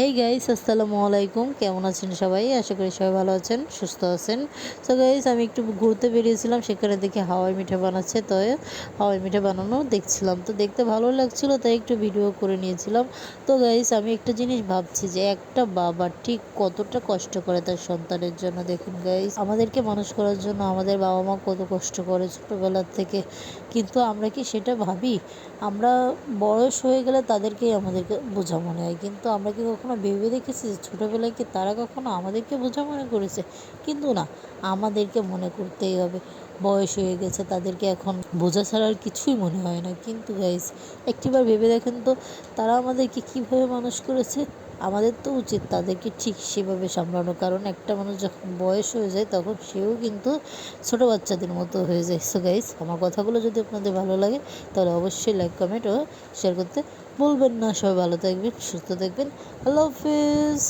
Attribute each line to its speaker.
Speaker 1: Hey guys, আসসালামু আলাইকুম। কেমন আছেন সবাই? আশা করি সবাই ভালো আছেন, সুস্থ আছেন। তো গাইস, আমি একটু ঘুরতে বেরিয়েছিলাম, সেখানে দেখি হাওয়াই মিঠা বানাচ্ছে। তো হাওয়াই মিঠা বানানো দেখছিলাম, তো দেখতে ভালো লাগছিল, তাই একটু ভিডিও করে নিয়েছিলাম। তো গাইস, আমি একটা জিনিস ভাবছি যে একটা বাবা ঠিক কতটা কষ্ট করে তার সন্তানের জন্য। দেখুন গাইস, আমাদেরকে মানুষ করার জন্য আমাদের বাবা মা কত কষ্ট করে ছোটোবেলার থেকে, কিন্তু আমরা কি সেটা ভাবি? আমরা বয়স হয়ে গেলে তাদেরকেই আমাদেরকে বোঝা মনে হয়, কিন্তু আমরা কি কখনো ভেবে দেখেছি যে ছোটোবেলায় কি তারা কখনো আমাদেরকে বোঝা মনে করেছে? কিন্তু না, আমাদেরকে মনে করতেই হবে। বয়স হয়ে গেছে, তাদেরকে এখন বোঝা ছাড়া আর কিছুই মনে হয় না। কিন্তু গাইস, একটিবার ভেবে দেখেন তো, তারা আমাদেরকে কীভাবে মানুষ করেছে। আমাদের তো উচিত তাদেরকে ঠিক সেভাবে সামলানো, কারণ একটা মানুষ যখন বয়স হয়ে যায় তখন সেও কিন্তু ছোটো বাচ্চাদের মতো হয়ে যায়। সো গাইস, আমার কথাগুলো যদি আপনাদের ভালো লাগে তাহলে অবশ্যই লাইক, কমেন্ট ও শেয়ার করতে ভুলবেন না। সবাই ভালো থাকবেন, সুস্থ থাকবেন। আল্লাহ হাফিজ।